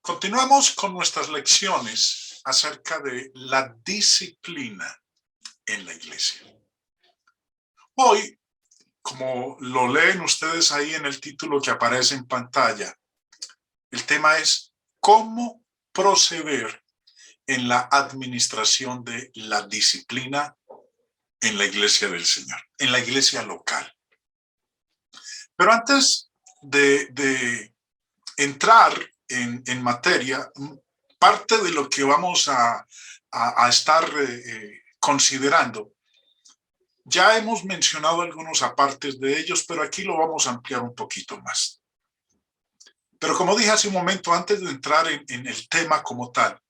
Continuamos con nuestras lecciones acerca de la disciplina en la iglesia. Hoy, como lo leen ustedes ahí en el título que aparece en pantalla, el tema es cómo proceder en la administración de la disciplina en la iglesia del Señor, en la iglesia local. Pero antes de entrar en materia, parte de lo que vamos a estar considerando, ya hemos mencionado algunos apartes de ellos, pero aquí lo vamos a ampliar un poquito más. Pero como dije hace un momento, antes de entrar en el tema como tal,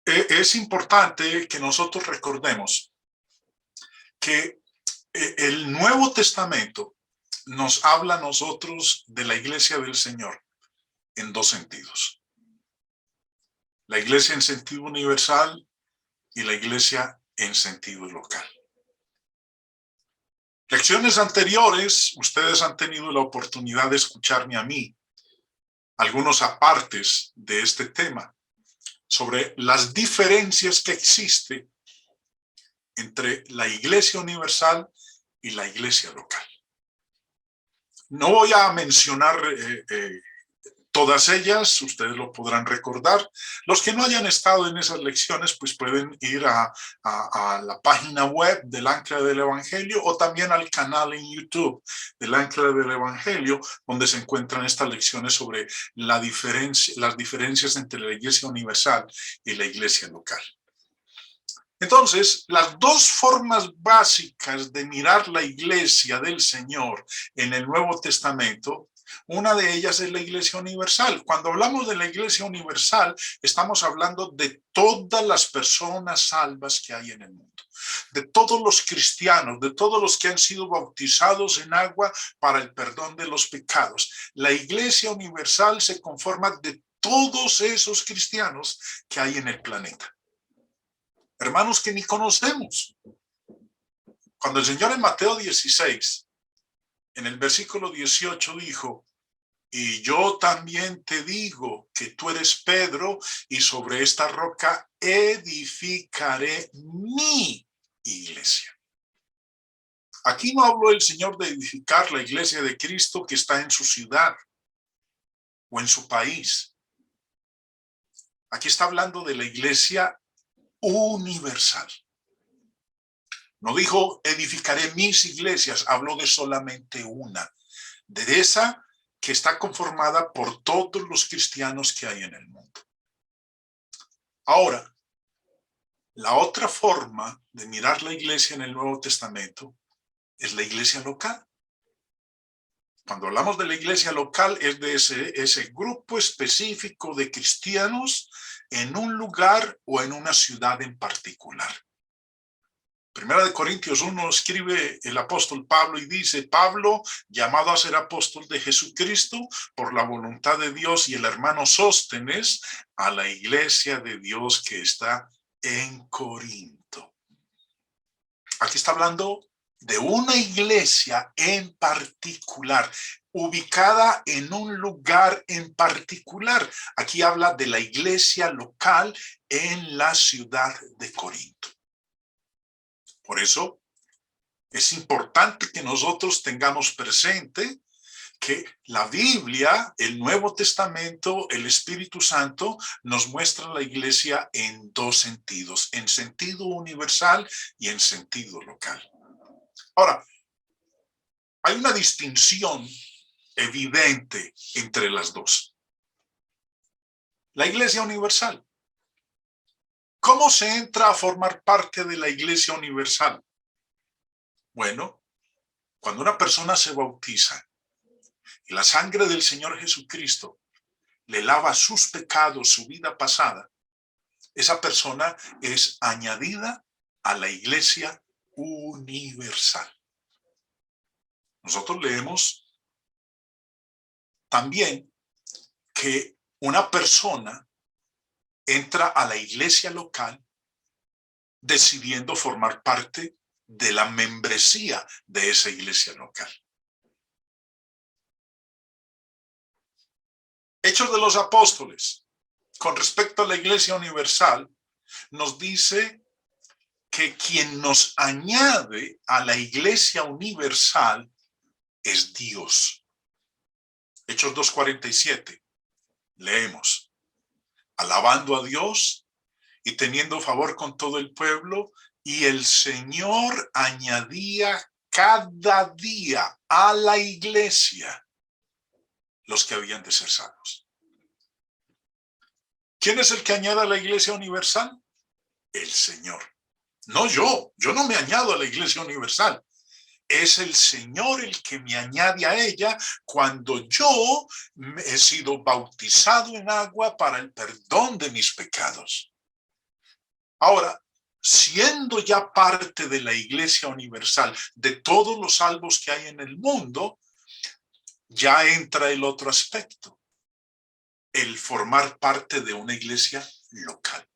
es importante que nosotros recordemos que el Nuevo Testamento nos habla a nosotros de la iglesia del Señor en dos sentidos. La iglesia en sentido universal y la iglesia en sentido local. Lecciones anteriores, ustedes han tenido la oportunidad de escucharme a mí algunos apartes de este tema sobre las diferencias que existen entre la iglesia universal y la iglesia local. No voy a mencionar todas ellas, ustedes lo podrán recordar. Los que no hayan estado en esas lecciones, pues pueden ir a la página web del Ancla del Evangelio o también al canal en YouTube del Ancla del Evangelio, donde se encuentran estas lecciones sobre las diferencias entre la iglesia universal y la iglesia local. Entonces, las dos formas básicas de mirar la iglesia del Señor en el Nuevo Testamento, una de ellas es la iglesia universal. Cuando hablamos de la iglesia universal, estamos hablando de todas las personas salvas que hay en el mundo, de todos los cristianos, de todos los que han sido bautizados en agua para el perdón de los pecados. La iglesia universal se conforma de todos esos cristianos que hay en el planeta. Hermanos que ni conocemos. Cuando el Señor en Mateo 16, en el versículo 18 dijo, y yo también te digo que tú eres Pedro y sobre esta roca edificaré mi iglesia. Aquí no habló el Señor de edificar la iglesia de Cristo que está en su ciudad o en su país. Aquí está hablando de la iglesia universal. No dijo edificaré mis iglesias, habló de solamente una, de esa que está conformada por todos los cristianos que hay en el mundo. Ahora, la otra forma de mirar la iglesia en el Nuevo Testamento es la iglesia local. Cuando hablamos de la iglesia local es de ese grupo específico de cristianos en un lugar o en una ciudad en particular. Primera de Corintios 1 escribe el apóstol Pablo y dice, Pablo, llamado a ser apóstol de Jesucristo por la voluntad de Dios, y el hermano Sóstenes, a la iglesia de Dios que está en Corinto. Aquí está hablando de una iglesia en particular, ubicada en un lugar en particular. Aquí habla de la iglesia local en la ciudad de Corinto. Por eso es importante que nosotros tengamos presente que la Biblia, el Nuevo Testamento, el Espíritu Santo nos muestra la iglesia en dos sentidos, en sentido universal y en sentido local. Ahora, hay una distinción evidente entre las dos. La iglesia universal. ¿Cómo se entra a formar parte de la iglesia universal? Bueno, cuando una persona se bautiza y la sangre del Señor Jesucristo le lava sus pecados, su vida pasada, esa persona es añadida a la iglesia universal. Nosotros leemos también que una persona entra a la iglesia local decidiendo formar parte de la membresía de esa iglesia local. Hechos de los Apóstoles, con respecto a la Iglesia Universal, nos dice que quien nos añade a la Iglesia Universal es Dios. Hechos 2:47, leemos: alabando a Dios y teniendo favor con todo el pueblo, y el Señor añadía cada día a la iglesia los que habían de ser salvos. ¿Quién es el que añade a la iglesia universal? El Señor. No yo no me añado a la iglesia universal. Es el Señor el que me añade a ella cuando yo he sido bautizado en agua para el perdón de mis pecados. Ahora, siendo ya parte de la Iglesia Universal, de todos los salvos que hay en el mundo, ya entra el otro aspecto, el formar parte de una iglesia local.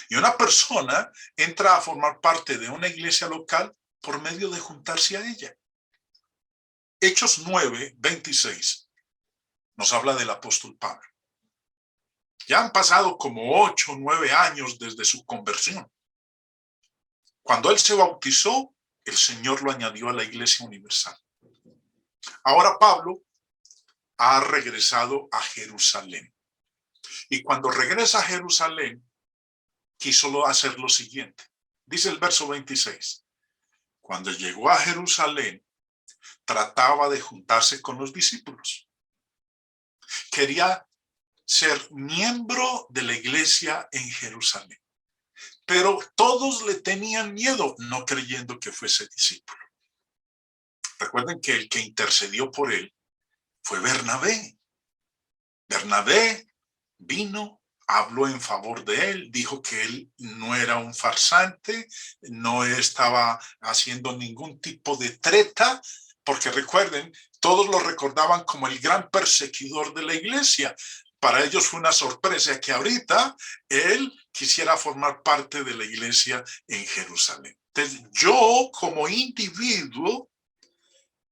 Y una persona entra a formar parte de una iglesia local por medio de juntarse a ella. Hechos 9:26 nos habla del apóstol Pablo. Ya han pasado como 8 o 9 años desde su conversión. Cuando él se bautizó, el Señor lo añadió a la Iglesia Universal. Ahora Pablo ha regresado a Jerusalén. Y cuando regresa a Jerusalén, quiso hacer lo siguiente. Dice el verso 26. Cuando llegó a Jerusalén, trataba de juntarse con los discípulos. Quería ser miembro de la iglesia en Jerusalén. Pero todos le tenían miedo, no creyendo que fuese discípulo. Recuerden que el que intercedió por él fue Bernabé. Bernabé vino, habló en favor de él, dijo que él no era un farsante, no estaba haciendo ningún tipo de treta, porque recuerden, todos lo recordaban como el gran perseguidor de la iglesia. Para ellos fue una sorpresa que ahorita él quisiera formar parte de la iglesia en Jerusalén. Entonces, yo como individuo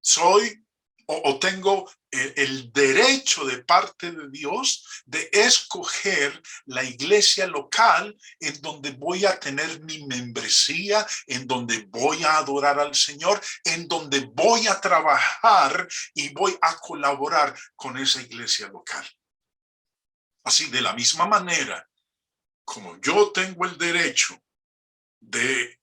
soy o tengo el derecho de parte de Dios de escoger la iglesia local en donde voy a tener mi membresía, en donde voy a adorar al Señor, en donde voy a trabajar y voy a colaborar con esa iglesia local. Así, de la misma manera, como yo tengo el derecho de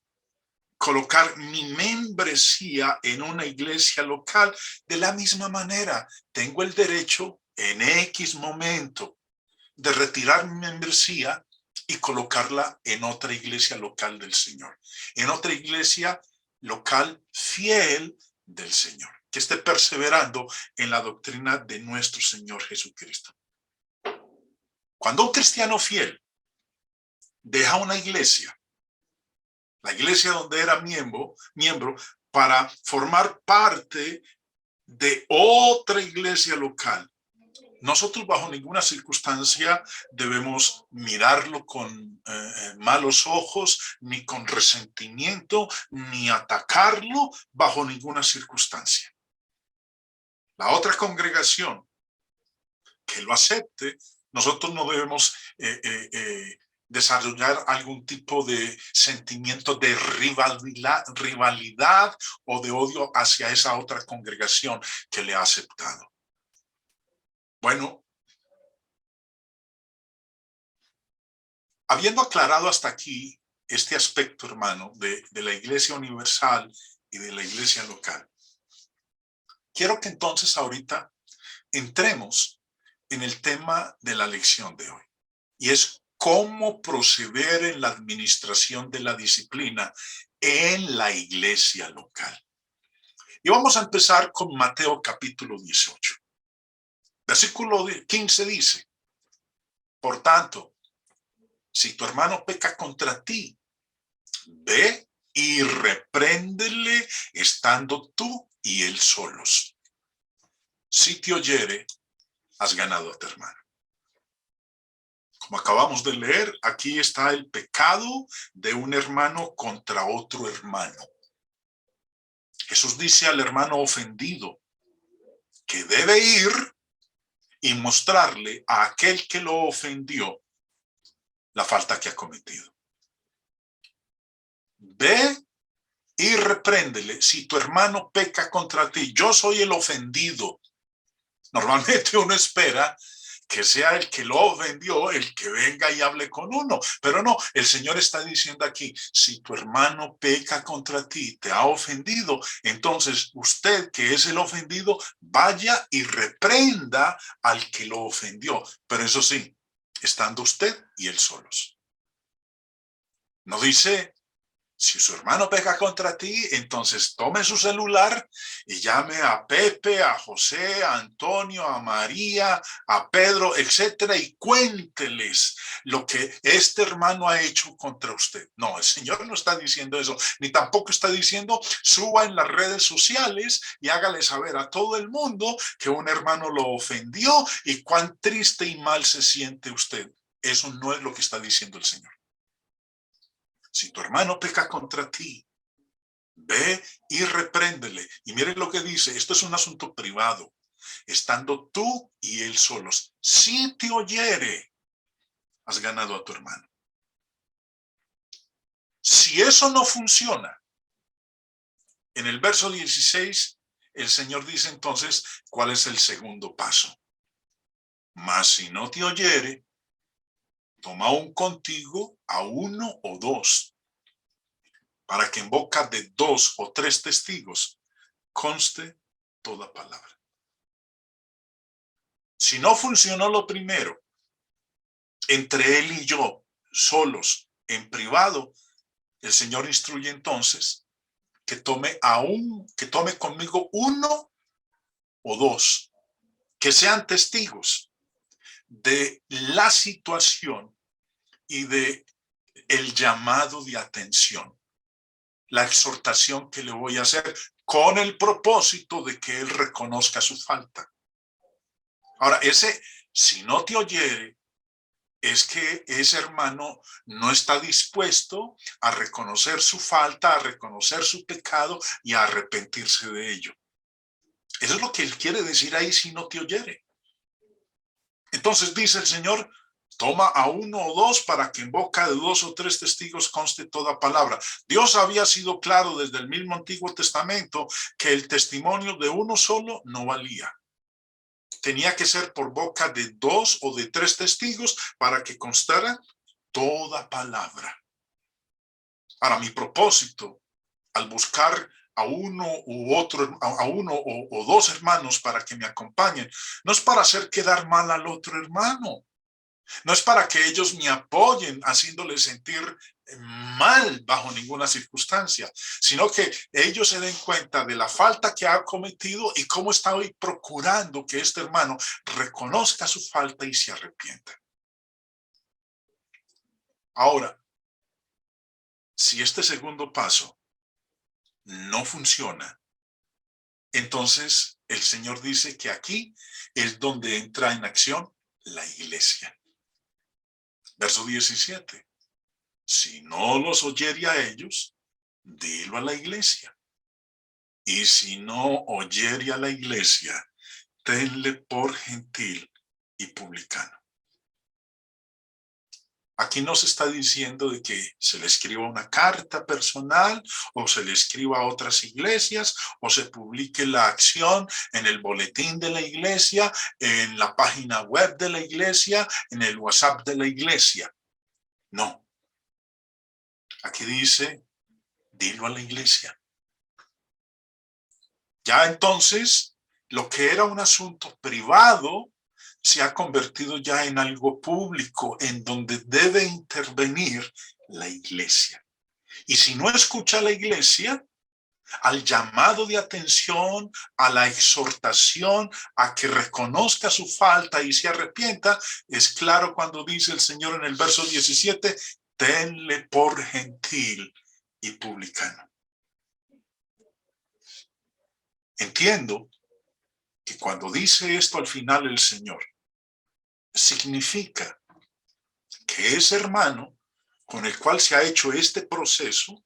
colocar mi membresía en una iglesia local, de la misma manera, tengo el derecho en X momento de retirar mi membresía y colocarla en otra iglesia local del Señor, en otra iglesia local fiel del Señor, que esté perseverando en la doctrina de nuestro Señor Jesucristo. Cuando un cristiano fiel deja una iglesia, la iglesia donde era miembro, para formar parte de otra iglesia local, nosotros bajo ninguna circunstancia debemos mirarlo con malos ojos, ni con resentimiento, ni atacarlo bajo ninguna circunstancia. La otra congregación que lo acepte, nosotros no debemos desarrollar algún tipo de sentimiento de rivalidad o de odio hacia esa otra congregación que le ha aceptado. Bueno, habiendo aclarado hasta aquí este aspecto, hermano, de la iglesia universal y de la iglesia local, quiero que entonces ahorita entremos en el tema de la lección de hoy, y es cómo proceder en la administración de la disciplina en la iglesia local. Y vamos a empezar con Mateo capítulo 18. Versículo 15 dice: por tanto, si tu hermano peca contra ti, ve y repréndele estando tú y él solos. Si te oyere, has ganado a tu hermano. Como acabamos de leer, aquí está el pecado de un hermano contra otro hermano. Jesús dice al hermano ofendido que debe ir y mostrarle a aquel que lo ofendió la falta que ha cometido. Ve y repréndele. Si tu hermano peca contra ti, yo soy el ofendido. Normalmente uno espera que sea el que lo ofendió el que venga y hable con uno. Pero no, el Señor está diciendo aquí, si tu hermano peca contra ti, te ha ofendido, entonces usted que es el ofendido, vaya y reprenda al que lo ofendió. Pero eso sí, estando usted y él solos. No dice, si su hermano peca contra ti, entonces tome su celular y llame a Pepe, a José, a Antonio, a María, a Pedro, etcétera, y cuénteles lo que este hermano ha hecho contra usted. No, el Señor no está diciendo eso, ni tampoco está diciendo suba en las redes sociales y hágale saber a todo el mundo que un hermano lo ofendió y cuán triste y mal se siente usted. Eso no es lo que está diciendo el Señor. Si tu hermano peca contra ti, ve y repréndele. Y miren lo que dice, esto es un asunto privado, estando tú y él solos. Si te oyere, has ganado a tu hermano. Si eso no funciona, en el verso 16, el Señor dice entonces, ¿cuál es el segundo paso? Mas si no te oyere, toma aún contigo a uno o dos, para que en boca de 2 o 3 testigos conste toda palabra. Si no funcionó lo primero, entre él y yo, solos, en privado, el Señor instruye entonces que tome conmigo uno o dos, que sean testigos de la situación y de el llamado de atención, la exhortación que le voy a hacer con el propósito de que él reconozca su falta. Ahora, si no te oyere, es que ese hermano no está dispuesto a reconocer su falta, a reconocer su pecado y a arrepentirse de ello. Eso es lo que él quiere decir ahí, si no te oyere. Entonces dice el Señor, toma a uno o dos para que en boca de 2 o 3 testigos conste toda palabra. Dios había sido claro desde el mismo Antiguo Testamento que el testimonio de uno solo no valía. Tenía que ser por boca de 2 o de 3 testigos para que constara toda palabra. Ahora, mi propósito al buscar a uno u otro, a uno o 2 hermanos para que me acompañen, no es para hacer quedar mal al otro hermano. No es para que ellos me apoyen haciéndole sentir mal bajo ninguna circunstancia, sino que ellos se den cuenta de la falta que ha cometido y cómo está hoy procurando que este hermano reconozca su falta y se arrepienta. Ahora, si este segundo paso no funciona, entonces el Señor dice que aquí es donde entra en acción la iglesia. Verso 17. Si no los oyere a ellos, dilo a la iglesia. Y si no oyere a la iglesia, tenle por gentil y publicano. Aquí no se está diciendo de que se le escriba una carta personal o se le escriba a otras iglesias o se publique la acción en el boletín de la iglesia, en la página web de la iglesia, en el WhatsApp de la iglesia. No. Aquí dice, dilo a la iglesia. Ya entonces, lo que era un asunto privado se ha convertido ya en algo público, en donde debe intervenir la iglesia. Y si no escucha la iglesia, al llamado de atención, a la exhortación, a que reconozca su falta y se arrepienta, es claro cuando dice el Señor en el verso 17, tenle por gentil y publicano. Entiendo que cuando dice esto al final el Señor, significa que ese hermano con el cual se ha hecho este proceso,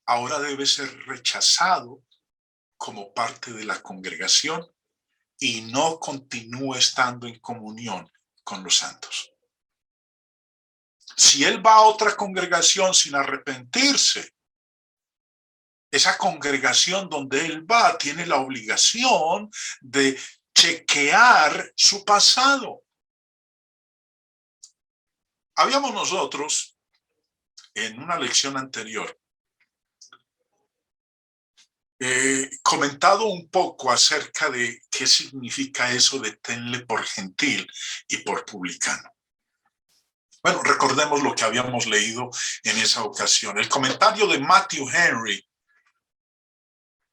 ahora debe ser rechazado como parte de la congregación y no continúa estando en comunión con los santos. Si él va a otra congregación sin arrepentirse, esa congregación donde él va tiene la obligación de chequear su pasado. Habíamos nosotros, en una lección anterior, comentado un poco acerca de qué significa eso de tenle por gentil y por publicano. Bueno, recordemos lo que habíamos leído en esa ocasión. El comentario de Matthew Henry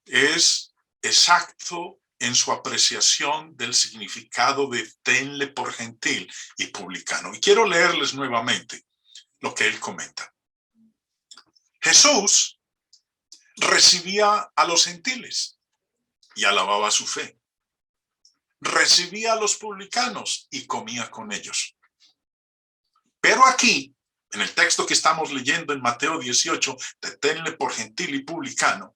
es exacto en su apreciación del significado de tenle por gentil y publicano. Y quiero leerles nuevamente lo que él comenta. Jesús recibía a los gentiles y alababa su fe. Recibía a los publicanos y comía con ellos. Pero aquí, en el texto que estamos leyendo en Mateo 18, de tenle por gentil y publicano,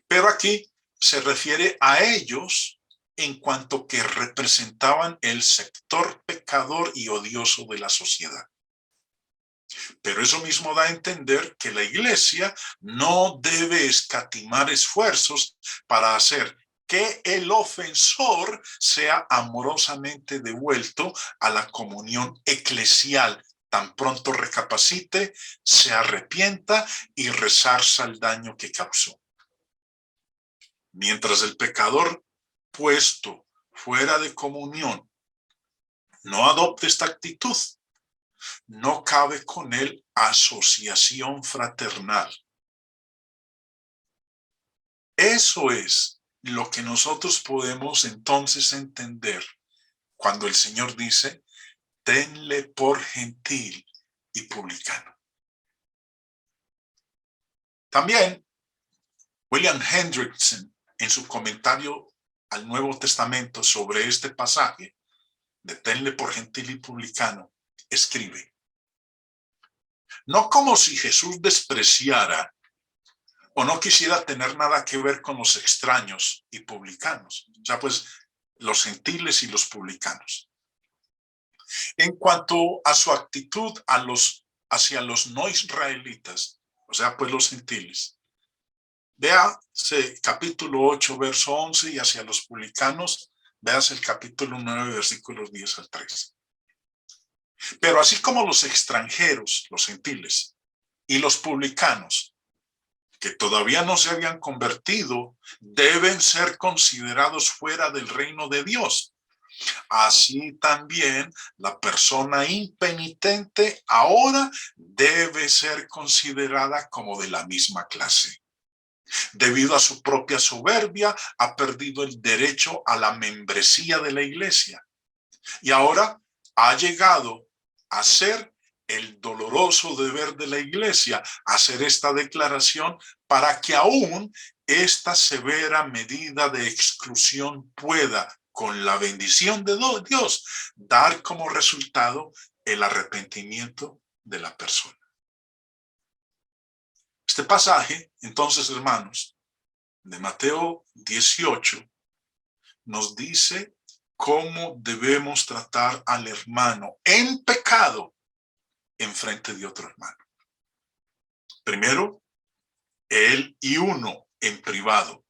pero aquí se refiere a ellos en cuanto que representaban el sector pecador y odioso de la sociedad. Pero eso mismo da a entender que la iglesia no debe escatimar esfuerzos para hacer que el ofensor sea amorosamente devuelto a la comunión eclesial, tan pronto recapacite, se arrepienta y resarza el daño que causó. Mientras el pecador puesto fuera de comunión no adopte esta actitud, no cabe con él asociación fraternal. Eso es lo que nosotros podemos entonces entender cuando el Señor dice, tenle por gentil y publicano. También William Hendrickson, en su comentario al Nuevo Testamento sobre este pasaje, de tenle por gentil y publicano, escribe, no como si Jesús despreciara o no quisiera tener nada que ver con los extraños y publicanos, o sea, pues los gentiles y los publicanos. En cuanto a su actitud hacia los no israelitas, o sea, pues los gentiles, véase capítulo 8, verso 11, y hacia los publicanos, véase el capítulo 9, versículos 10 al 13. Pero así como los extranjeros, los gentiles, y los publicanos, que todavía no se habían convertido, deben ser considerados fuera del reino de Dios. Así también la persona impenitente ahora debe ser considerada como de la misma clase. Debido a su propia soberbia, ha perdido el derecho a la membresía de la iglesia. Y ahora ha llegado a ser el doloroso deber de la iglesia hacer esta declaración para que aún esta severa medida de exclusión pueda, con la bendición de Dios, dar como resultado el arrepentimiento de la persona. Este pasaje, entonces, hermanos, de Mateo 18, nos dice cómo debemos tratar al hermano en pecado en frente de otro hermano. Primero, él y uno en privado.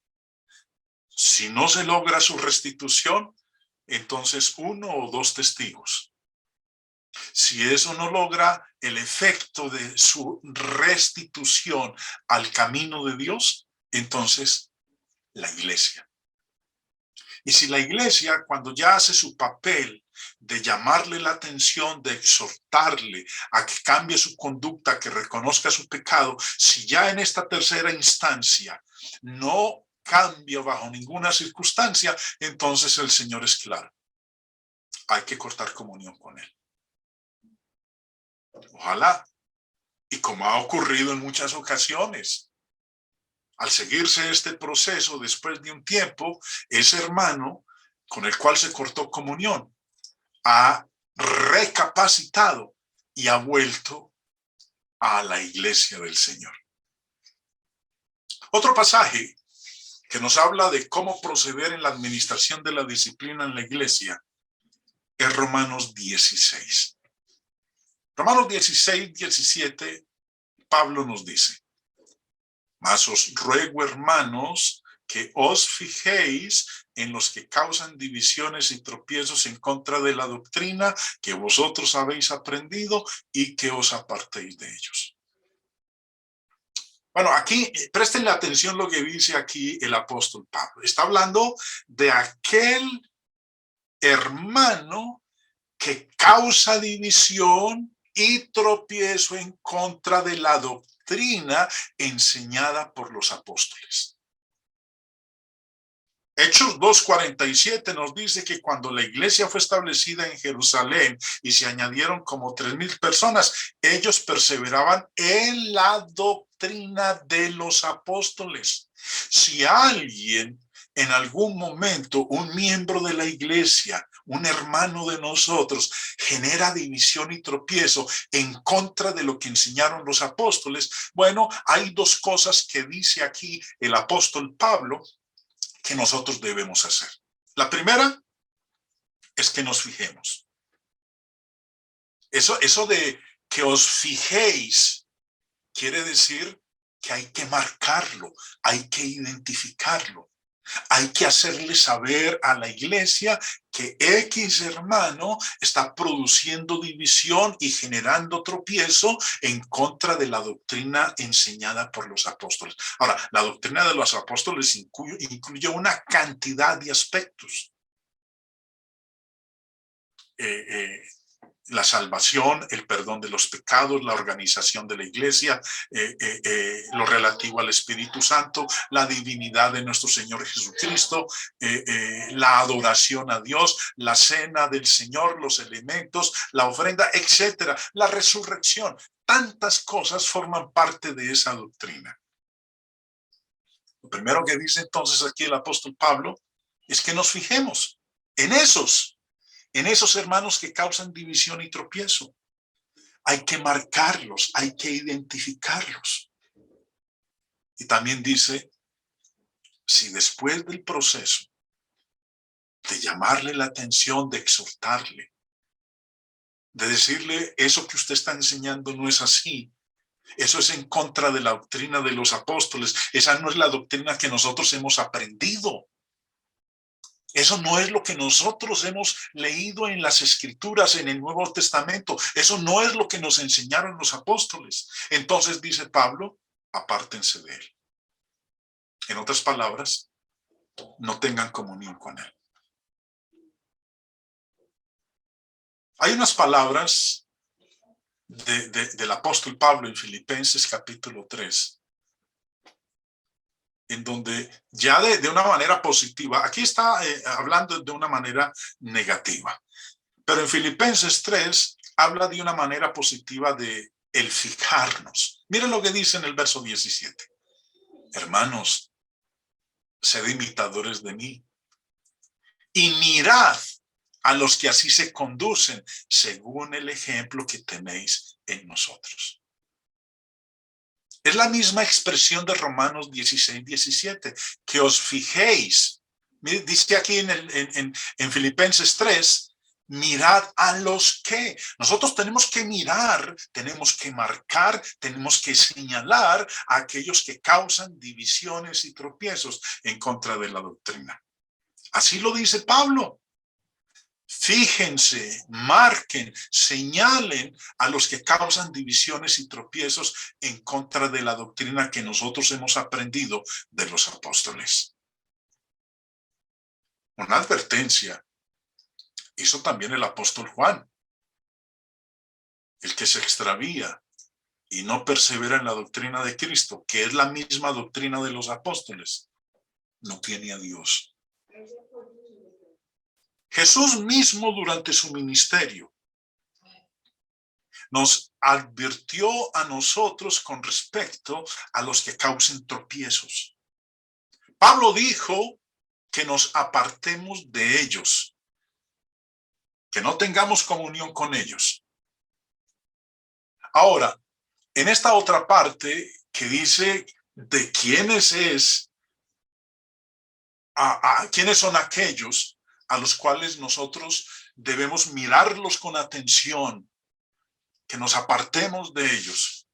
Si no se logra su restitución, entonces uno o dos testigos. Si eso no logra el efecto de su restitución al camino de Dios, entonces la iglesia. Y si la iglesia, cuando ya hace su papel de llamarle la atención, de exhortarle a que cambie su conducta, que reconozca su pecado, si ya en esta tercera instancia no cambia bajo ninguna circunstancia, entonces el Señor es claro. Hay que cortar comunión con él. Ojalá. Y como ha ocurrido en muchas ocasiones, al seguirse este proceso, después de un tiempo, ese hermano con el cual se cortó comunión ha recapacitado y ha vuelto a la iglesia del Señor. Otro pasaje que nos habla de cómo proceder en la administración de la disciplina en la iglesia, es Romanos 16. Romanos 16, 17, Pablo nos dice: mas os ruego, hermanos, que os fijéis en los que causan divisiones y tropiezos en contra de la doctrina que vosotros habéis aprendido y que os apartéis de ellos. Bueno, aquí presten atención lo que dice aquí el apóstol Pablo. Está hablando de aquel hermano que causa división y tropiezo en contra de la doctrina enseñada por los apóstoles. Hechos 2:47 nos dice que cuando la iglesia fue establecida en Jerusalén y se añadieron como 3,000 personas, ellos perseveraban en la doctrina de los apóstoles. Si alguien en algún momento, un miembro de la iglesia, un hermano de nosotros, genera división y tropiezo en contra de lo que enseñaron los apóstoles, bueno, hay dos cosas que dice aquí el apóstol Pablo que nosotros debemos hacer. La primera es que nos fijemos. Eso de que os fijéis quiere decir que hay que marcarlo, hay que identificarlo. Hay que hacerle saber a la iglesia que X hermano está produciendo división y generando tropiezo en contra de la doctrina enseñada por los apóstoles. Ahora, la doctrina de los apóstoles incluye una cantidad de aspectos. La salvación, el perdón de los pecados, la organización de la iglesia, lo relativo al Espíritu Santo, la divinidad de nuestro Señor Jesucristo, la adoración a Dios, la cena del Señor, los elementos, la ofrenda, etcétera, la resurrección. Tantas cosas forman parte de esa doctrina. Lo primero que dice entonces aquí el apóstol Pablo es que nos fijemos en esos hermanos que causan división y tropiezo. Hay que marcarlos, hay que identificarlos. Y también dice, si después del proceso de llamarle la atención, de exhortarle, de decirle eso que usted está enseñando no es así, eso es en contra de la doctrina de los apóstoles, esa no es la doctrina que nosotros hemos aprendido. Eso no es lo que nosotros hemos leído en las Escrituras, en el Nuevo Testamento. Eso no es lo que nos enseñaron los apóstoles. Entonces dice Pablo, apártense de él. En otras palabras, no tengan comunión con él. Hay unas palabras del apóstol Pablo en Filipenses capítulo 3, en donde ya de una manera positiva, aquí está hablando de una manera negativa, pero en Filipenses 3 habla de una manera positiva de el fijarnos. Miren lo que dice en el verso 17. Hermanos, sed imitadores de mí y mirad a los que así se conducen según el ejemplo que tenéis en nosotros. Es la misma expresión de Romanos 16, 17, que os fijéis. Dice aquí en Filipenses 3, mirad a los que. Nosotros tenemos que mirar, tenemos que marcar, tenemos que señalar a aquellos que causan divisiones y tropiezos en contra de la doctrina. Así lo dice Pablo. Fíjense, marquen, señalen a los que causan divisiones y tropiezos en contra de la doctrina que nosotros hemos aprendido de los apóstoles. Una advertencia hizo también el apóstol Juan. El que se extravía y no persevera en la doctrina de Cristo, que es la misma doctrina de los apóstoles, no tiene a Dios. Jesús mismo durante su ministerio nos advirtió a nosotros con respecto a los que causen tropiezos. Pablo dijo que nos apartemos de ellos, que no tengamos comunión con ellos. Ahora, en esta otra parte que dice de quiénes es ¿Quiénes son aquellos a los cuales nosotros debemos mirarlos con atención, que nos apartemos de ellos?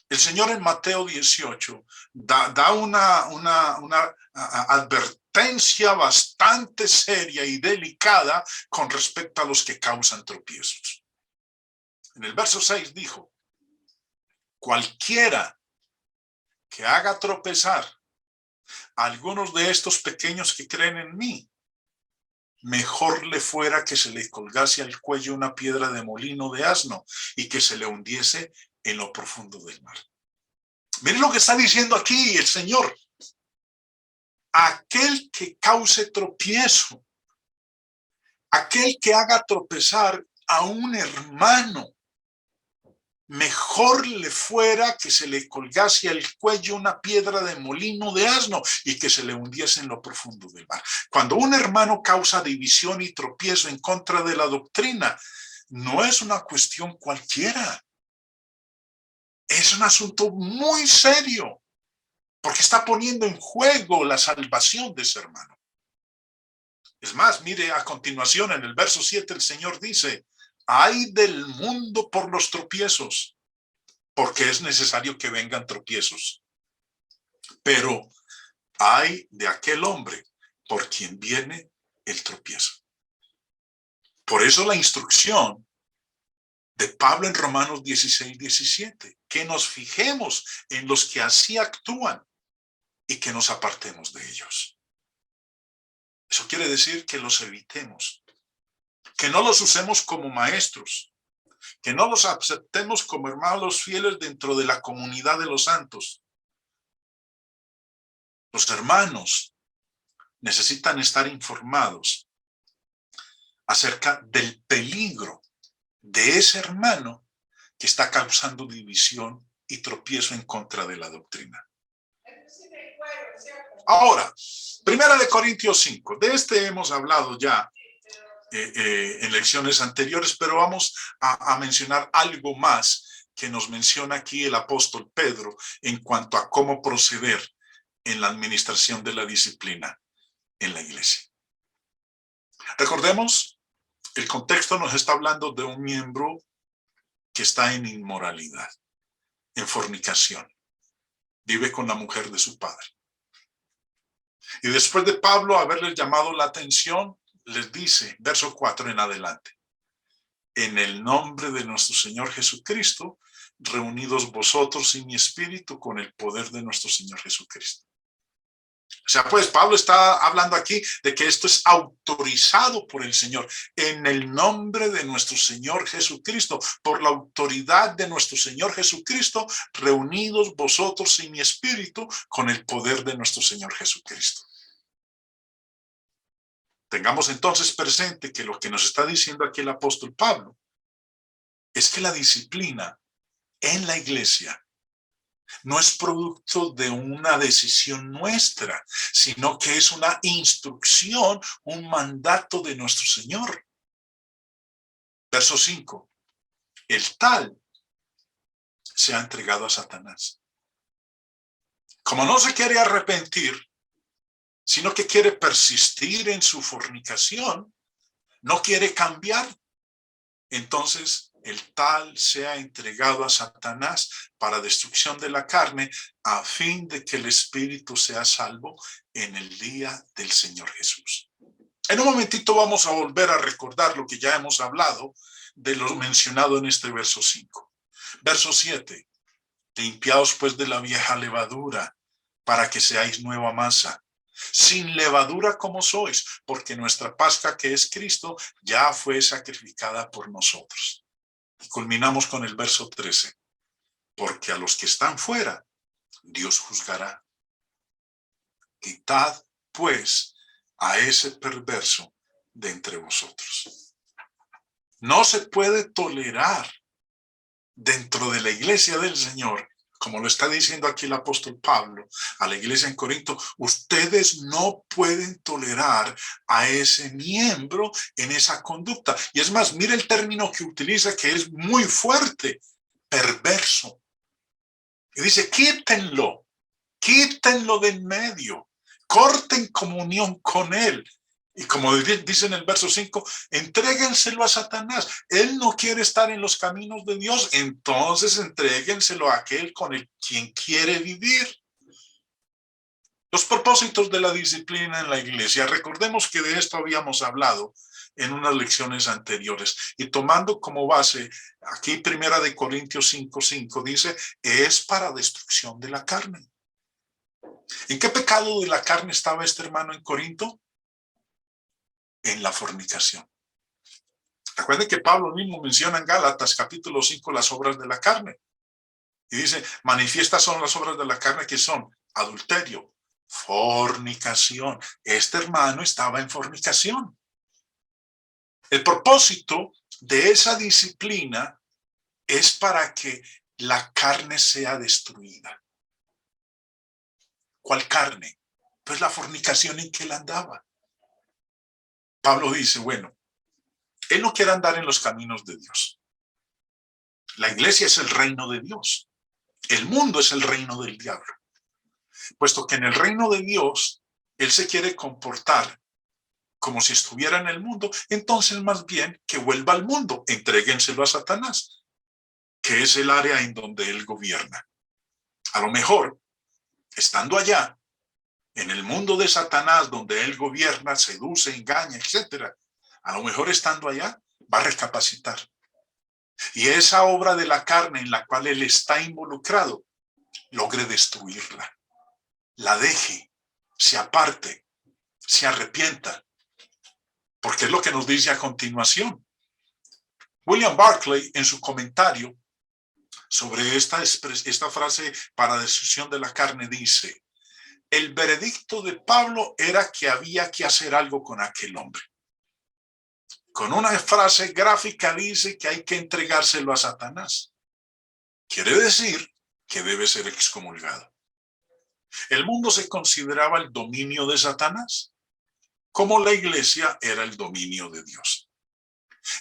El Señor en Mateo 18 da una advertencia bastante seria y delicada con respecto a los que causan tropiezos. En el verso 6 dijo: cualquiera que haga tropezar a algunos de estos pequeños que creen en mí, mejor le fuera que se le colgase al cuello una piedra de molino de asno y que se le hundiese en lo profundo del mar. Miren lo que está diciendo aquí el Señor. Aquel que cause tropiezo, aquel que haga tropezar a un hermano, mejor le fuera que se le colgase al cuello una piedra de molino de asno y que se le hundiese en lo profundo del mar. Cuando un hermano causa división y tropiezo en contra de la doctrina, no es una cuestión cualquiera. Es un asunto muy serio, porque está poniendo en juego la salvación de ese hermano. Es más, mire a continuación en el verso 7 el Señor dice: ay del mundo por los tropiezos, porque es necesario que vengan tropiezos. Pero ay de aquel hombre por quien viene el tropiezo. Por eso la instrucción de Pablo en Romanos 16:17, que nos fijemos en los que así actúan y que nos apartemos de ellos. Eso quiere decir que los evitemos, que no los usemos como maestros, que no los aceptemos como hermanos fieles dentro de la comunidad de los santos. Los hermanos necesitan estar informados acerca del peligro de ese hermano que está causando división y tropiezo en contra de la doctrina. Ahora, 1 Corintios 5, de este hemos hablado ya en lecciones anteriores, pero vamos a mencionar algo más que nos menciona aquí el apóstol Pedro en cuanto a cómo proceder en la administración de la disciplina en la iglesia. Recordemos, el contexto nos está hablando de un miembro que está en inmoralidad, en fornicación, vive con la mujer de su padre. Y después de Pablo haberles llamado la atención, les dice, verso 4 en adelante: en el nombre de nuestro Señor Jesucristo, reunidos vosotros y mi espíritu con el poder de nuestro Señor Jesucristo. O sea, pues Pablo está hablando aquí de que esto es autorizado por el Señor, en el nombre de nuestro Señor Jesucristo, por la autoridad de nuestro Señor Jesucristo, reunidos vosotros y mi espíritu con el poder de nuestro Señor Jesucristo. Tengamos entonces presente que lo que nos está diciendo aquí el apóstol Pablo es que la disciplina en la iglesia no es producto de una decisión nuestra, sino que es una instrucción, un mandato de nuestro Señor. Verso 5. El tal se ha entregado a Satanás. Como no se quiere arrepentir, sino que quiere persistir en su fornicación, no quiere cambiar, entonces el tal sea entregado a Satanás para destrucción de la carne, a fin de que el espíritu sea salvo en el día del Señor Jesús. En un momentito vamos a volver a recordar lo que ya hemos hablado de lo mencionado en este verso 5. Verso 7. Limpiaos pues de la vieja levadura, para que seáis nueva masa, sin levadura como sois, porque nuestra Pascua, que es Cristo, ya fue sacrificada por nosotros. Y culminamos con el verso 13. Porque a los que están fuera, Dios juzgará. Quitad, pues, a ese perverso de entre vosotros. No se puede tolerar dentro de la iglesia del Señor, como lo está diciendo aquí el apóstol Pablo a la iglesia en Corinto, ustedes no pueden tolerar a ese miembro en esa conducta. Y es más, mire el término que utiliza, que es muy fuerte: perverso. Y dice, quítenlo de en medio. corten comunión con él. Y como dice en el verso 5, entréguenselo a Satanás. Él no quiere estar en los caminos de Dios, entonces entréguenselo a aquel con el quien quiere vivir. Los propósitos de la disciplina en la iglesia. Recordemos que de esto habíamos hablado en unas lecciones anteriores. Y tomando como base, aquí 1 Corintios 5:5 dice, es para destrucción de la carne. ¿En qué pecado de la carne estaba este hermano en Corinto? En la fornicación. Recuerden que Pablo mismo menciona en Gálatas capítulo 5 las obras de la carne. Y dice, manifiestas son las obras de la carne que son adulterio, fornicación. Este hermano estaba en fornicación. El propósito de esa disciplina es para que la carne sea destruida. ¿Cuál carne? Pues la fornicación en que él andaba. Pablo dice, bueno, él no quiere andar en los caminos de Dios. La iglesia es el reino de Dios. El mundo es el reino del diablo. Puesto que en el reino de Dios, él se quiere comportar como si estuviera en el mundo, entonces más bien que vuelva al mundo, entréguenselo a Satanás, que es el área en donde él gobierna. A lo mejor, estando allá, en el mundo de Satanás, donde él gobierna, seduce, engaña, etc., a lo mejor estando allá, va a recapacitar. Y esa obra de la carne en la cual él está involucrado, logre destruirla, la deje, se aparte, se arrepienta. Porque es lo que nos dice a continuación. William Barclay, en su comentario sobre esta frase para destrucción de la carne, dice, el veredicto de Pablo era que había que hacer algo con aquel hombre. Con una frase gráfica dice que hay que entregárselo a Satanás. Quiere decir que debe ser excomulgado. El mundo se consideraba el dominio de Satanás, como la iglesia era el dominio de Dios.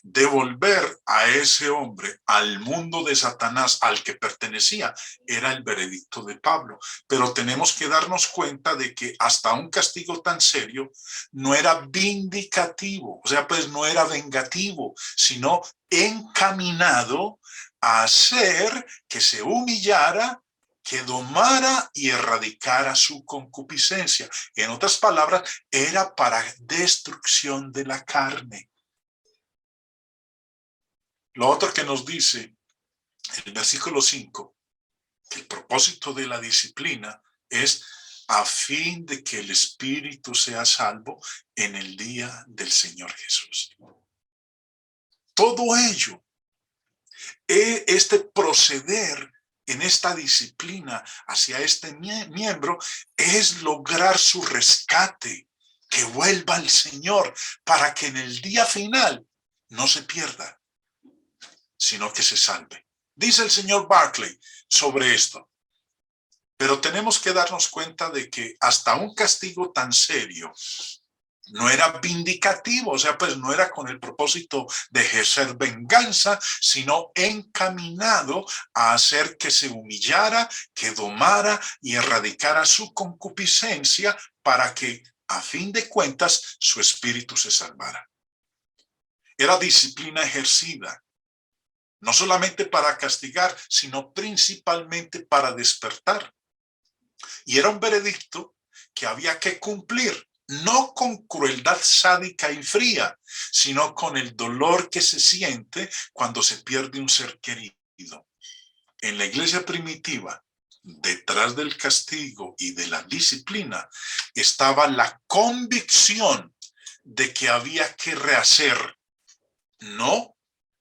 Devolver a ese hombre al mundo de Satanás al que pertenecía era el veredicto de Pablo, pero tenemos que darnos cuenta de que hasta un castigo tan serio no era vindicativo, o sea, pues no era vengativo, sino encaminado a hacer que se humillara, que domara y erradicara su concupiscencia. En otras palabras, era para destrucción de la carne. Lo otro que nos dice el versículo 5, que el propósito de la disciplina es a fin de que el espíritu sea salvo en el día del Señor Jesús. Todo ello, este proceder en esta disciplina hacia este miembro es lograr su rescate, que vuelva al Señor para que en el día final no se pierda, sino que se salve. Dice el señor Barclay sobre esto. Pero tenemos que darnos cuenta de que hasta un castigo tan serio no era vindicativo, o sea, pues no era con el propósito de ejercer venganza, sino encaminado a hacer que se humillara, que domara y erradicara su concupiscencia para que, a fin de cuentas, su espíritu se salvara. Era disciplina ejercida, no solamente para castigar, sino principalmente para despertar. Y era un veredicto que había que cumplir, no con crueldad sádica y fría, sino con el dolor que se siente cuando se pierde un ser querido. En la iglesia primitiva, detrás del castigo y de la disciplina, estaba la convicción de que había que rehacer, no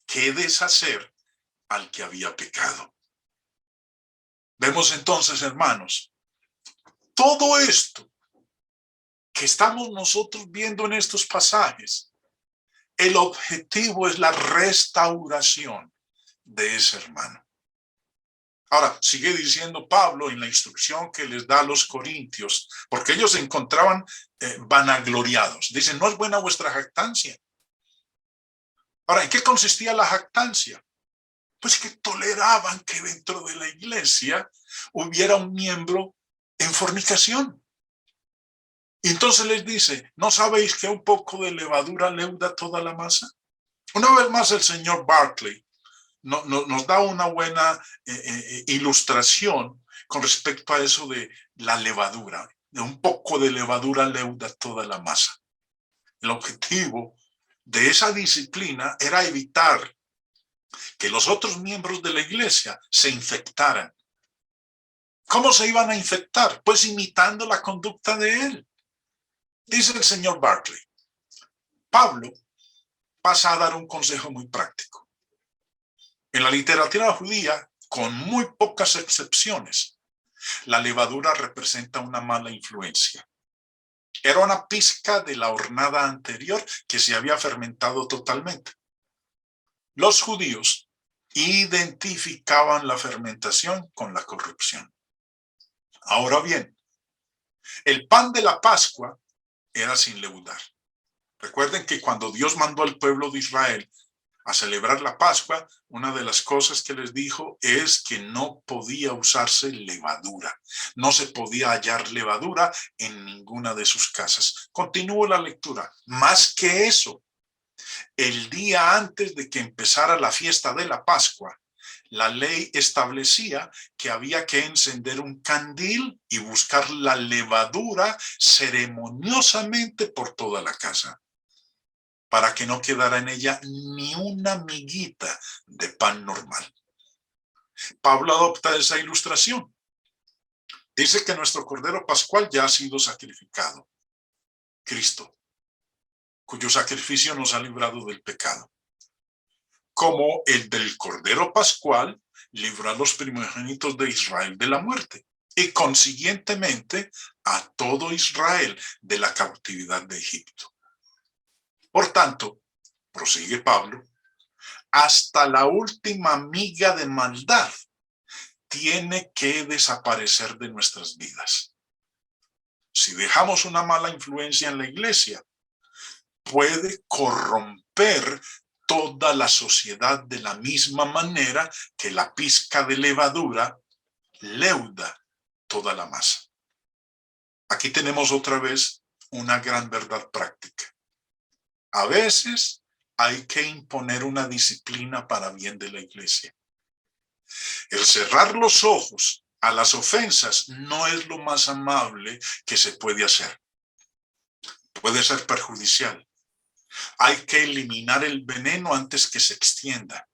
que deshacer al que había pecado. Vemos entonces, hermanos, todo esto que estamos nosotros viendo en estos pasajes, el objetivo es la restauración de ese hermano. Ahora, sigue diciendo Pablo en la instrucción que les da a los corintios, porque ellos se encontraban vanagloriados. Dicen, no es buena vuestra jactancia. Ahora, ¿en qué consistía la jactancia? Pues que toleraban que dentro de la iglesia hubiera un miembro en fornicación. Y entonces les dice, ¿no sabéis que un poco de levadura leuda toda la masa? Una vez más el señor Barclay nos da una buena ilustración con respecto a eso de la levadura. De un poco de levadura leuda toda la masa. El objetivo de esa disciplina era evitar que los otros miembros de la iglesia se infectaran. ¿Cómo se iban a infectar? Pues imitando la conducta de él. Dice el señor Barclay, Pablo pasa a dar un consejo muy práctico. En la literatura judía, con muy pocas excepciones, la levadura representa una mala influencia. Era una pizca de la hornada anterior que se había fermentado totalmente. Los judíos identificaban la fermentación con la corrupción. Ahora bien, el pan de la Pascua era sin leudar. Recuerden que cuando Dios mandó al pueblo de Israel a celebrar la Pascua, una de las cosas que les dijo es que no podía usarse levadura. No se podía hallar levadura en ninguna de sus casas. Continúo la lectura. Más que eso, el día antes de que empezara la fiesta de la Pascua, la ley establecía que había que encender un candil y buscar la levadura ceremoniosamente por toda la casa, para que no quedara en ella ni una miguita de pan normal. Pablo adopta esa ilustración. Dice que nuestro Cordero Pascual ya ha sido sacrificado, Cristo, cuyo sacrificio nos ha librado del pecado. Como el del Cordero Pascual libró a los primogénitos de Israel de la muerte y consiguientemente a todo Israel de la cautividad de Egipto. Por tanto, prosigue Pablo, hasta la última miga de maldad tiene que desaparecer de nuestras vidas. Si dejamos una mala influencia en la iglesia, puede corromper toda la sociedad de la misma manera que la pizca de levadura leuda toda la masa. Aquí tenemos otra vez una gran verdad práctica. A veces hay que imponer una disciplina para bien de la iglesia. El cerrar los ojos a las ofensas no es lo más amable que se puede hacer. Puede ser perjudicial. Hay que eliminar el veneno antes que se extienda.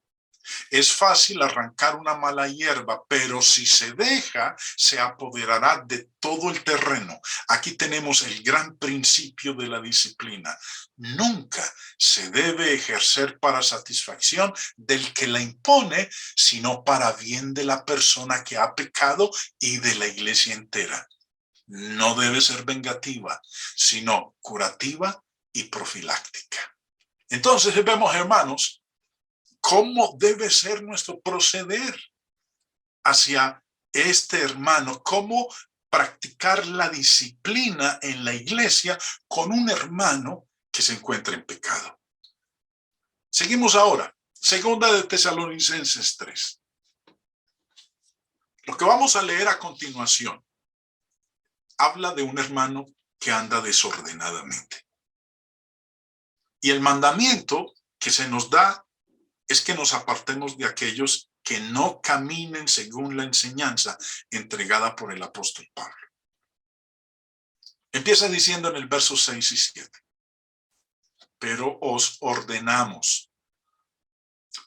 Es fácil arrancar una mala hierba, pero si se deja, se apoderará de todo el terreno. Aquí tenemos el gran principio de la disciplina. Nunca se debe ejercer para satisfacción del que la impone, sino para bien de la persona que ha pecado y de la iglesia entera. No debe ser vengativa, sino curativa y profiláctica. Entonces vemos, hermanos, cómo debe ser nuestro proceder hacia este hermano, cómo practicar la disciplina en la iglesia con un hermano que se encuentra en pecado. Seguimos ahora, segunda de Tesalonicenses 3. Lo que vamos a leer a continuación habla de un hermano que anda desordenadamente. Y el mandamiento que se nos da es que nos apartemos de aquellos que no caminen según la enseñanza entregada por el apóstol Pablo. Empieza diciendo en el verso 6 y 7. Pero os ordenamos.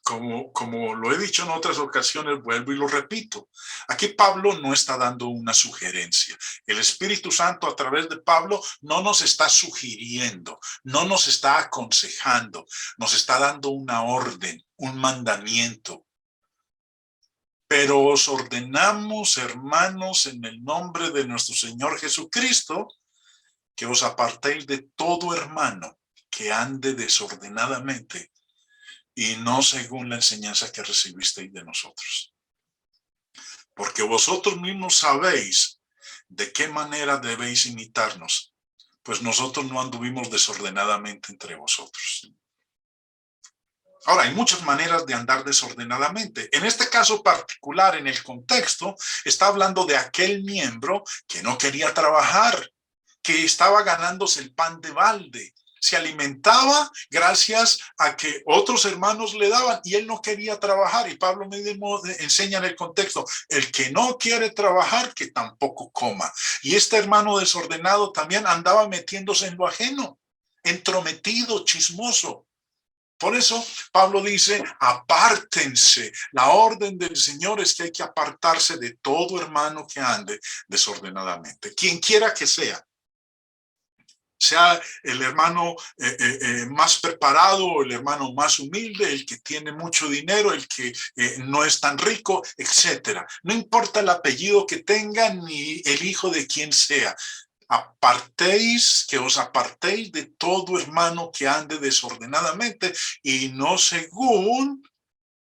Como lo he dicho en otras ocasiones, vuelvo y lo repito. Aquí Pablo no está dando una sugerencia. El Espíritu Santo a través de Pablo no nos está sugiriendo, no nos está aconsejando, nos está dando una orden, un mandamiento. Pero os ordenamos, hermanos, en el nombre de nuestro Señor Jesucristo, que os apartéis de todo hermano que ande desordenadamente y no según la enseñanza que recibisteis de nosotros. Porque vosotros mismos sabéis de qué manera debéis imitarnos, pues nosotros no anduvimos desordenadamente entre vosotros. Ahora, hay muchas maneras de andar desordenadamente. En este caso particular, en el contexto, está hablando de aquel miembro que no quería trabajar, que estaba ganándose el pan de balde. Se alimentaba gracias a que otros hermanos le daban y él no quería trabajar. Y Pablo mismo enseña en el contexto, el que no quiere trabajar, que tampoco coma. Y este hermano desordenado también andaba metiéndose en lo ajeno, entrometido, chismoso. Por eso Pablo dice, apártense. La orden del Señor es que hay que apartarse de todo hermano que ande desordenadamente. Quien quiera que sea el hermano más preparado, o el hermano más humilde, el que tiene mucho dinero, el que no es tan rico, etcétera. No importa el apellido que tenga ni el hijo de quien sea. Que os apartéis de todo hermano que ande desordenadamente y no según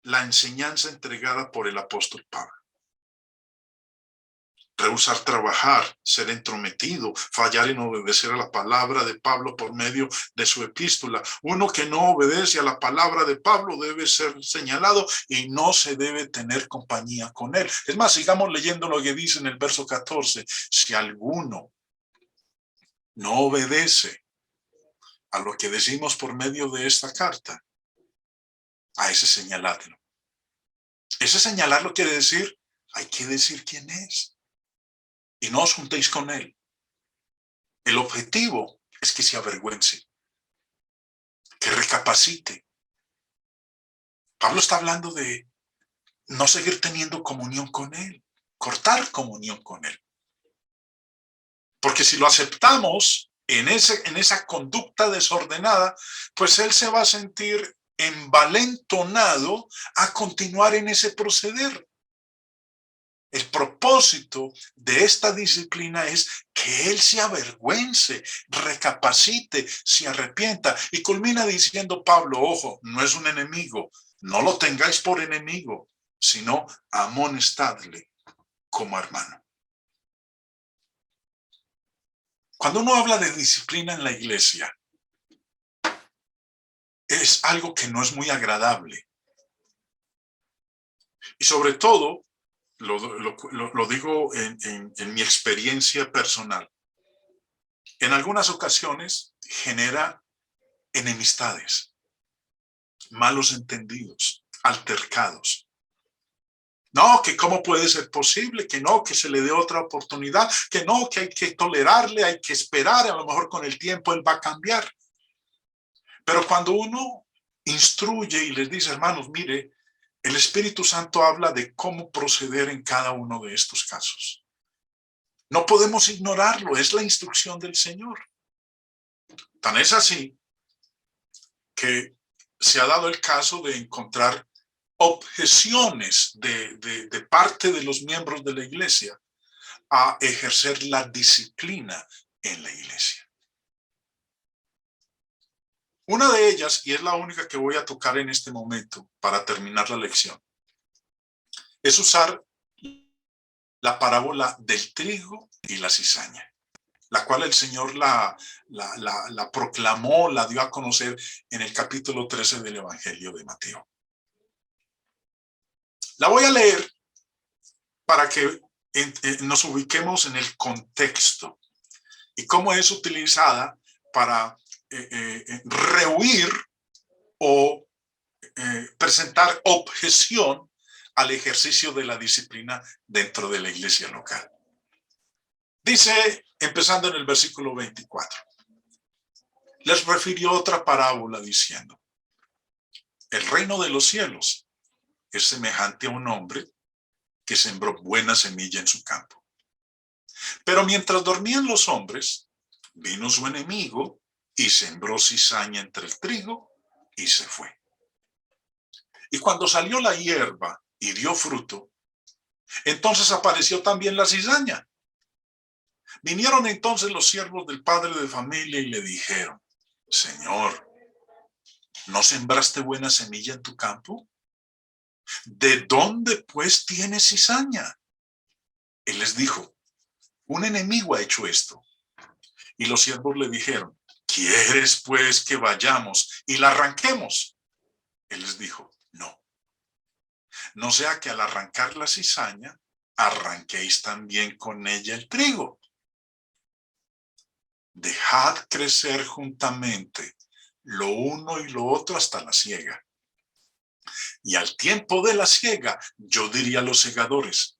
la enseñanza entregada por el apóstol Pablo. Rehusar trabajar, ser entrometido, fallar en obedecer a la palabra de Pablo por medio de su epístola. Uno que no obedece a la palabra de Pablo debe ser señalado y no se debe tener compañía con él. Es más, sigamos leyendo lo que dice en el verso 14. Si alguno no obedece a lo que decimos por medio de esta carta, a ese señalarlo. Ese señalarlo quiere decir, hay que decir quién es. Y no os juntéis con él. El objetivo es que se avergüence, que recapacite. Pablo está hablando de no seguir teniendo comunión con él, cortar comunión con él. Porque si lo aceptamos en esa conducta desordenada, pues él se va a sentir envalentonado a continuar en ese proceder. El propósito de esta disciplina es que él se avergüence, recapacite, se arrepienta. Y culmina diciendo Pablo, ojo, no es un enemigo, no lo tengáis por enemigo, sino amonestadle como hermano. Cuando uno habla de disciplina en la iglesia, es algo que no es muy agradable. Y sobre todo, lo digo en mi experiencia personal, en algunas ocasiones genera enemistades, malos entendidos, altercados. No, que cómo puede ser posible, que no, que se le dé otra oportunidad, que no, que hay que tolerarle, hay que esperar, a lo mejor con el tiempo él va a cambiar. Pero cuando uno instruye y les dice, hermanos, mire, el Espíritu Santo habla de cómo proceder en cada uno de estos casos. No podemos ignorarlo, es la instrucción del Señor. Tan es así que se ha dado el caso de encontrar objeciones de parte de los miembros de la iglesia a ejercer la disciplina en la iglesia. Una de ellas, y es la única que voy a tocar en este momento para terminar la lección, es usar la parábola del trigo y la cizaña, la cual el Señor la proclamó, la dio a conocer en el capítulo 13 del Evangelio de Mateo. La voy a leer para que nos ubiquemos en el contexto y cómo es utilizada para rehuir o presentar objeción al ejercicio de la disciplina dentro de la iglesia local. Dice, empezando en el versículo 24, les refirió otra parábola diciendo, el reino de los cielos es semejante a un hombre que sembró buena semilla en su campo. Pero mientras dormían los hombres, vino su enemigo y sembró cizaña entre el trigo y se fue. Y cuando salió la hierba y dio fruto, entonces apareció también la cizaña. Vinieron entonces los siervos del padre de familia y le dijeron, Señor, ¿no sembraste buena semilla en tu campo? ¿De dónde pues tienes cizaña? Él les dijo, un enemigo ha hecho esto. Y los siervos le dijeron, ¿quieres pues que vayamos y la arranquemos? Él les dijo, no. No sea que al arrancar la cizaña, arranquéis también con ella el trigo. dejad crecer juntamente lo uno y lo otro hasta la siega. Y al tiempo de la siega, yo diría a los segadores,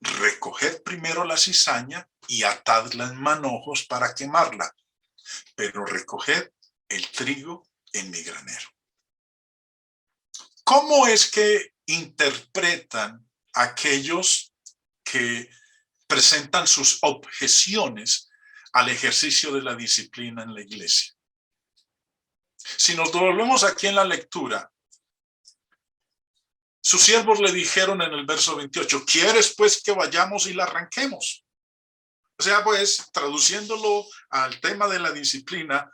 recoged primero la cizaña y atadla en manojos para quemarla, pero recoged el trigo en mi granero. ¿Cómo es que interpretan aquellos que presentan sus objeciones al ejercicio de la disciplina en la iglesia? Si nos devolvemos aquí en la lectura, sus siervos le dijeron en el verso 28, ¿quieres pues que vayamos y la arranquemos? O sea, pues, traduciéndolo al tema de la disciplina,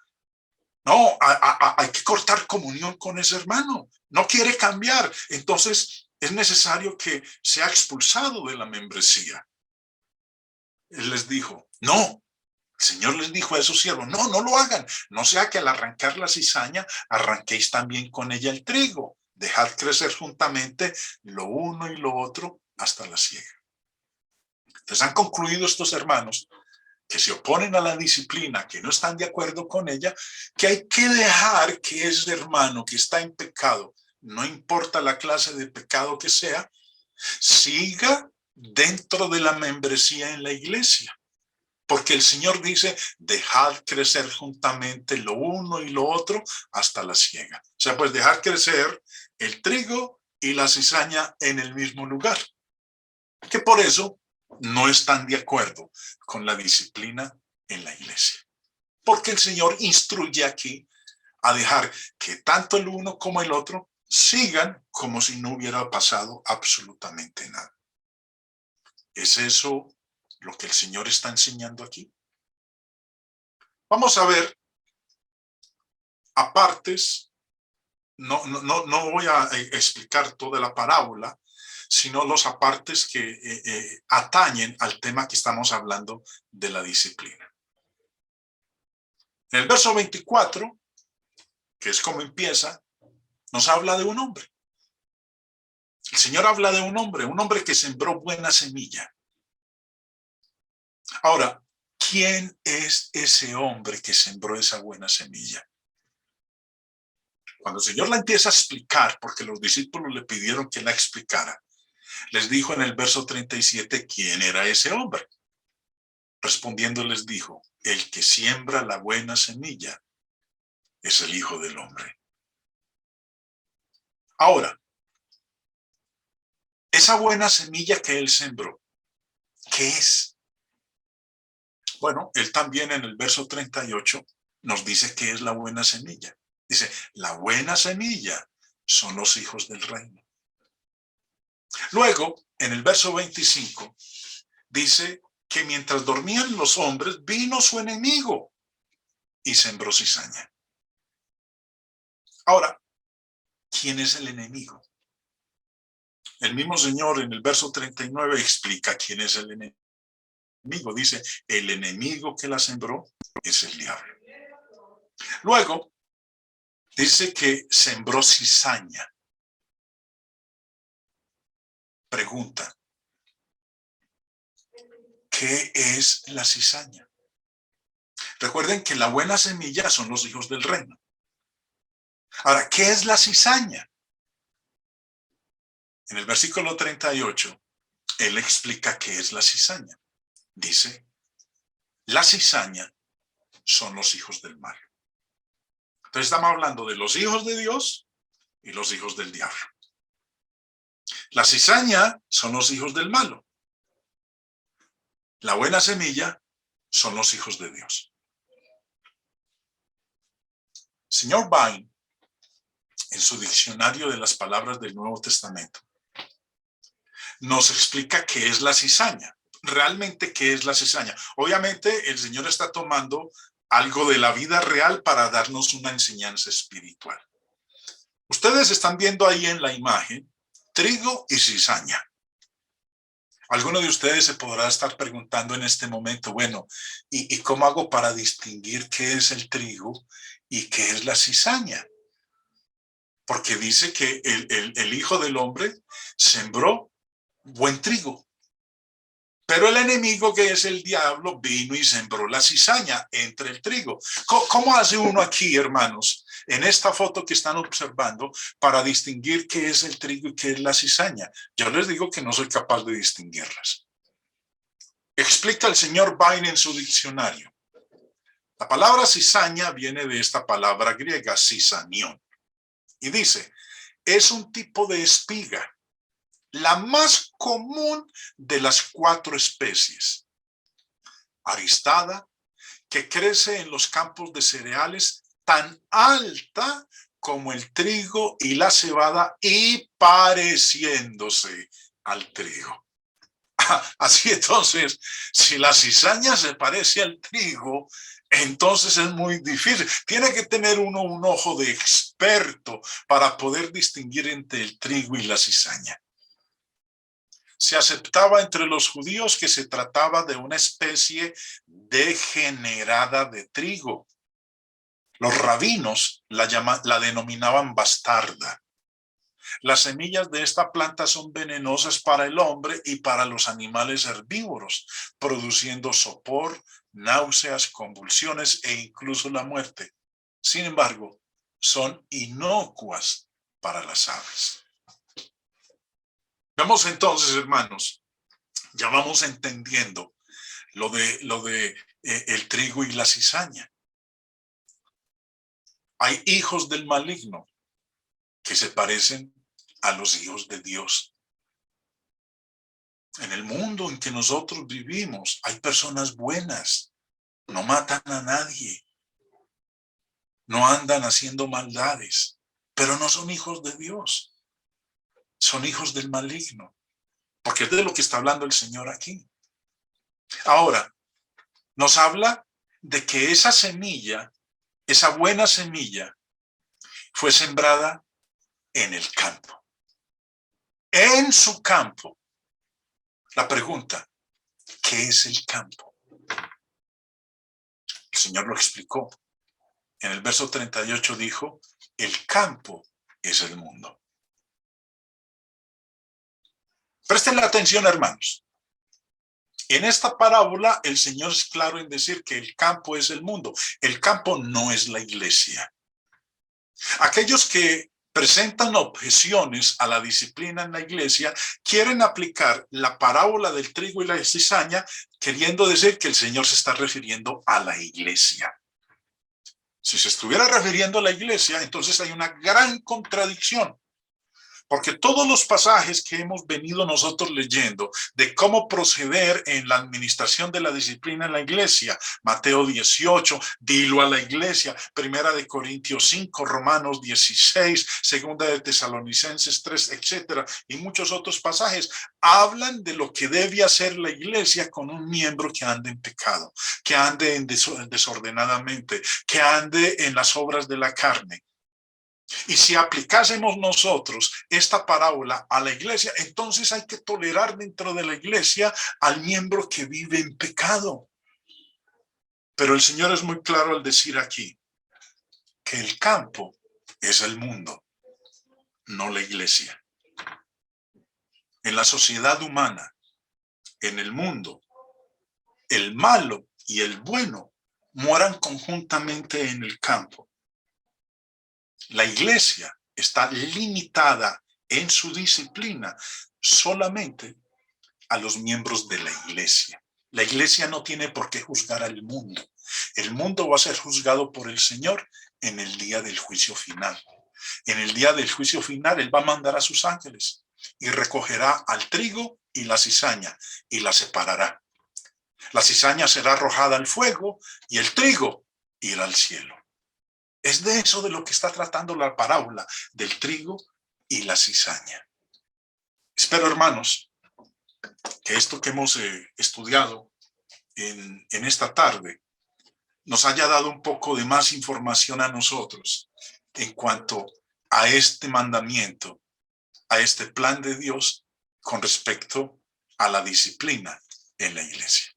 no, hay que cortar comunión con ese hermano. No quiere cambiar. Entonces, es necesario que sea expulsado de la membresía. Él les dijo, no. El Señor les dijo a esos siervos, no, no lo hagan. No sea que al arrancar la cizaña, arranquéis también con ella el trigo. Dejad crecer juntamente lo uno y lo otro hasta la siega. Entonces han concluido estos hermanos que se oponen a la disciplina, que no están de acuerdo con ella, que hay que dejar que ese hermano que está en pecado, no importa la clase de pecado que sea, siga dentro de la membresía en la iglesia. Porque el Señor dice, dejad crecer juntamente lo uno y lo otro hasta la siega. O sea, pues dejar crecer el trigo y la cizaña en el mismo lugar. Que por eso no están de acuerdo con la disciplina en la iglesia. Porque el Señor instruye aquí a dejar que tanto el uno como el otro sigan como si no hubiera pasado absolutamente nada. ¿Es eso lo que el Señor está enseñando aquí? Vamos a ver apartes, no voy a explicar toda la parábola, sino los apartes que atañen al tema que estamos hablando de la disciplina. En el verso 24, que es como empieza, nos habla de un hombre. El Señor habla de un hombre que sembró buena semilla. Ahora, ¿quién es ese hombre que sembró esa buena semilla? Cuando el Señor la empieza a explicar, porque los discípulos le pidieron que la explicara, les dijo en el verso 37 quién era ese hombre. Respondiendo les dijo, el que siembra la buena semilla es el Hijo del Hombre. Ahora, esa buena semilla que él sembró, ¿qué es? Bueno, él también en el verso 38 nos dice que es la buena semilla. Dice, la buena semilla son los hijos del reino. Luego, en el verso 25, dice que mientras dormían los hombres, vino su enemigo y sembró cizaña. Ahora, ¿quién es el enemigo? El mismo Señor en el verso 39 explica quién es el enemigo. Dice, el enemigo que la sembró es el diablo. Luego, dice que sembró cizaña. Pregunta, ¿qué es la cizaña? Recuerden que la buena semilla son los hijos del reino. Ahora, ¿qué es la cizaña? En el versículo 38, él explica qué es la cizaña. Dice, la cizaña son los hijos del mal. Entonces estamos hablando de los hijos de Dios y los hijos del diablo. La cizaña son los hijos del malo. La buena semilla son los hijos de Dios. Señor Vine, en su diccionario de las palabras del Nuevo Testamento, nos explica qué es la cizaña. Realmente, ¿qué es la cizaña? Obviamente, el Señor está tomando algo de la vida real para darnos una enseñanza espiritual. Ustedes están viendo ahí en la imagen trigo y cizaña. Alguno de ustedes se podrá estar preguntando en este momento, bueno, ¿y cómo hago para distinguir qué es el trigo y qué es la cizaña? Porque dice que el Hijo del Hombre sembró buen trigo. Pero el enemigo, que es el diablo, vino y sembró la cizaña entre el trigo. ¿Cómo hace uno aquí, hermanos, en esta foto que están observando, para distinguir qué es el trigo y qué es la cizaña? Yo les digo que no soy capaz de distinguirlas. Explica el señor Vine en su diccionario. La palabra cizaña viene de esta palabra griega, cisanión, y dice, es un tipo de espiga, la más común de las 4 especies, aristada, que crece en los campos de cereales, tan alta como el trigo y la cebada y pareciéndose al trigo. Así entonces, si la cizaña se parece al trigo, entonces es muy difícil. Tiene que tener uno un ojo de experto para poder distinguir entre el trigo y la cizaña. Se aceptaba entre los judíos que se trataba de una especie degenerada de trigo. Los rabinos la denominaban bastarda. Las semillas de esta planta son venenosas para el hombre y para los animales herbívoros, produciendo sopor, náuseas, convulsiones e incluso la muerte. Sin embargo, son inocuas para las aves. Vemos entonces, hermanos, ya vamos entendiendo lo de el trigo y la cizaña. Hay hijos del maligno que se parecen a los hijos de Dios. En el mundo en que nosotros vivimos hay personas buenas, no matan a nadie, no andan haciendo maldades, pero no son hijos de Dios, son hijos del maligno, porque es de lo que está hablando el Señor aquí. Ahora, nos habla de que esa semilla, esa buena semilla, fue sembrada en el campo. En su campo. La pregunta, ¿qué es el campo? El Señor lo explicó. En el verso 38 dijo, el campo es el mundo. Presten la atención, hermanos. En esta parábola, el Señor es claro en decir que el campo es el mundo. El campo no es la iglesia. Aquellos que presentan objeciones a la disciplina en la iglesia quieren aplicar la parábola del trigo y la cizaña, queriendo decir que el Señor se está refiriendo a la iglesia. Si se estuviera refiriendo a la iglesia, entonces hay una gran contradicción. Porque todos los pasajes que hemos venido nosotros leyendo de cómo proceder en la administración de la disciplina en la iglesia, Mateo 18, dilo a la iglesia, Primera de Corintios 5, Romanos 16, Segunda de Tesalonicenses 3, etcétera, y muchos otros pasajes, hablan de lo que debe hacer la iglesia con un miembro que ande en pecado, que ande desordenadamente, que ande en las obras de la carne. Y si aplicásemos nosotros esta parábola a la iglesia, entonces hay que tolerar dentro de la iglesia al miembro que vive en pecado. Pero el Señor es muy claro al decir aquí que el campo es el mundo, no la iglesia. En la sociedad humana, en el mundo, el malo y el bueno moran conjuntamente en el campo. La iglesia está limitada en su disciplina solamente a los miembros de la iglesia. La iglesia no tiene por qué juzgar al mundo. El mundo va a ser juzgado por el Señor en el día del juicio final. En el día del juicio final, Él va a mandar a sus ángeles y recogerá al trigo y la cizaña y la separará. La cizaña será arrojada al fuego y el trigo irá al cielo. Es de eso de lo que está tratando la parábola del trigo y la cizaña. Espero, hermanos, que esto que hemos estudiado en esta tarde nos haya dado un poco de más información a nosotros en cuanto a este mandamiento, a este plan de Dios con respecto a la disciplina en la iglesia.